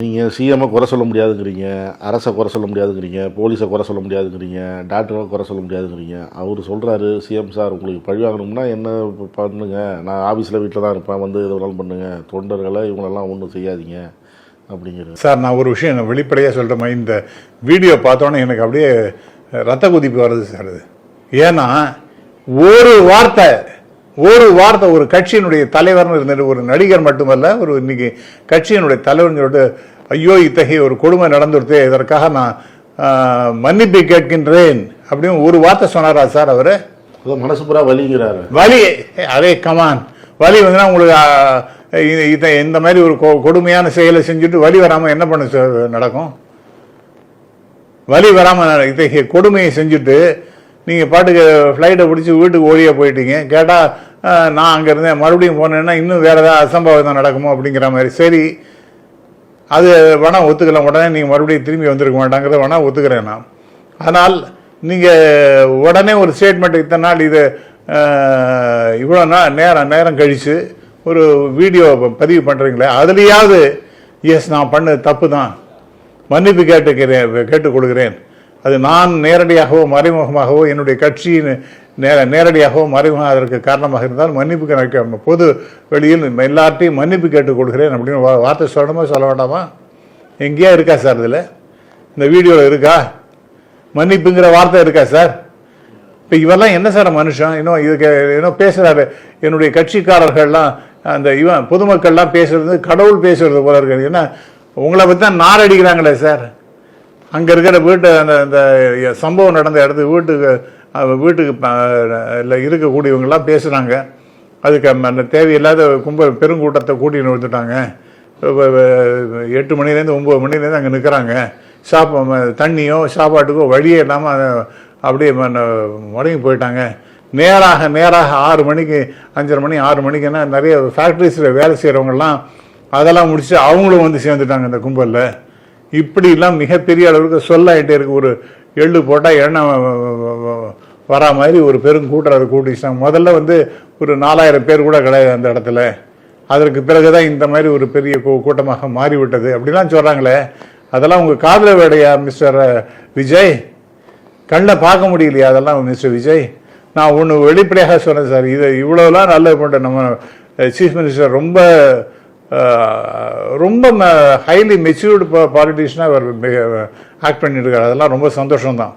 நீங்கள் சிஎம்ஐ குறை சொல்ல முடியாதுங்கிறீங்க, அரசை குறை சொல்ல முடியாதுங்கிறீங்க, போலீஸை குறை சொல்ல முடியாதுங்கிறீங்க, டாக்டரை குறை சொல்ல முடியாதுங்கிறீங்க. அவர் சொல்கிறாரு, சிஎம் சார் உங்களுக்கு பழி வாங்கணும்னா என்ன பண்ணுங்க, நான் ஆஃபீஸில் வீட்டில் தான் இருப்பேன், வந்து எது வேணாலும் பண்ணுங்கள், தொண்டர்களை இவங்களெல்லாம் ஒன்றும் செய்யாதீங்க அப்படிங்கிறது. சார் நான் ஒரு விஷயம் நான் வெளிப்படையாக சொல்கிறேன், இந்த வீடியோ பார்த்தோன்னே எனக்கு அப்படியே ரத்த குதிப்பு வருது சார். அது ஏன்னா ஒரு வார்த்தை ஒரு கட்சியினுடைய தலைவர்னு இருந்தது, ஒரு நடிகர் மட்டுமல்ல, ஒரு இன்னைக்கு கட்சியினுடைய தலைவர்னு சொல்லிட்டு ஐயோ இத்தகைய ஒரு கொடுமை நடந்துடுது, இதற்காக நான் மன்னிப்பு கேட்கின்றேன் அப்படின்னு ஒரு வார்த்தை சொன்னாரா சார்? அவரு மனசு பூரா வலிங்கிறாரு. வலி அரே கமான், வலி வந்துன்னா உங்களுக்கு இந்த மாதிரி ஒரு கொடுமையான செயலை செஞ்சுட்டு வலி வராமல் என்ன பண்ண நடக்கும்? வலி வராமல் இத்தகைய கொடுமையை செஞ்சுட்டு நீங்கள் பாட்டுக்கு ஃப்ளைட்டை பிடிச்சி வீட்டுக்கு ஓடியே போயிட்டீங்க. கேட்டால் நான் அங்கே இருந்தேன், மறுபடியும் போனேன்னா இன்னும் வேறு ஏதாவது அசம்பாவிதம் நடக்குமோ அப்படிங்கிற மாதிரி. சரி, அது வேணால் ஒத்துக்கலாம், உடனே நீங்கள் மறுபடியும் திரும்பி வந்திருக்க மாட்டாங்கிறத வேணால் ஒத்துக்கிறேன் நான். ஆனால் நீங்கள் உடனே ஒரு ஸ்டேட்மெண்ட் இத்தனை நாள் இது இவ்வளோ நேரம் கழித்து ஒரு வீடியோ பதிவு பண்ணுறீங்களே, அதுலேயாவது எஸ் நான் பண்ணது தப்பு தான், மன்னிப்பு கேட்டுக் கொடுக்கிறேன், அது நான் நேரடியாகவோ மறைமுகமாகவோ என்னுடைய கட்சியின் நேரடியாகவோ மறைமுகமாக அதற்கு காரணமாக இருந்தால் மன்னிப்பு பொது வெளியில் எல்லார்ட்டையும் மன்னிப்பு கேட்டுக் கொடுக்கிறேன் அப்படின்னு வார்த்தை சொல்லணுமா சொல்ல வேண்டாமா? எங்கேயா இருக்கா சார்? இதில் இந்த வீடியோவில் இருக்கா மன்னிப்புங்கிற வார்த்தை? இருக்கா சார்? இப்போ இவெல்லாம் என்ன சார் மனுஷன்? இன்னும் பேசுகிறாரு, என்னுடைய கட்சிக்காரர்கள்லாம் அந்த பொதுமக்கள்லாம் பேசுறது கடவுள் பேசுறது போல இருக்கு. ஏன்னா உங்களை பற்றி தான் நாரடிக்கிறாங்களே சார். அங்கே இருக்கிற அந்த சம்பவம் நடந்த இடத்துக்கு வீட்டுக்கு இருக்கக்கூடியவங்கெல்லாம் பேசுகிறாங்க. அதுக்கு அந்த தேவையில்லாத பெருங்கூட்டத்தை கூட்டின்னு வந்துட்டாங்க. 8 மணிலேருந்து 9 மணிலேருந்து அங்கே நிற்கிறாங்க. தண்ணியோ சாப்பாட்டுக்கோ வழியே இல்லாமல் அப்படியே முடங்கி போயிட்டாங்க. நேராக 6 மணிக்கு 5:30 மணி 6 மணிக்குன்னா நிறைய ஃபேக்ட்ரிஸில் வேலை செய்கிறவங்கெல்லாம் அதெல்லாம் முடிச்சு அவங்களும் வந்து சேர்ந்துட்டாங்க இந்த கும்பலில். இப்படிலாம் மிகப்பெரிய அளவுக்கு சொல்லாயிட்டே இருக்கு. ஒரு எள்ளு போட்டால் எண்ணெய் வரா மாதிரி ஒரு பெருங்கூட்டம் அதை கூட்டிச்சாங்க. முதல்ல வந்து ஒரு 4000 பேர் கூட கிடையாது அந்த இடத்துல. அதற்கு பிறகு தான் இந்த மாதிரி ஒரு பெரிய கூட்டமாக மாறிவிட்டது அப்படிலாம் சொல்கிறாங்களே, அதெல்லாம் உங்கள் காதில் வேடையா மிஸ்டர் விஜய்? கண்ணில் பார்க்க முடியலையா அதெல்லாம் மிஸ்டர் விஜய்? நான் ஒன்று வெளிப்படையாக சொன்னேன் சார், இது இவ்வளோலாம் நல்லது பண்ணுற நம்ம சீஃப் மினிஸ்டர் ரொம்ப ஹைலி மெச்சூர்டு பாலிட்டிஷியனாக அவர் ஆக்ட் பண்ணிட்டு இருக்காரு. அதெல்லாம் ரொம்ப சந்தோஷம்தான்.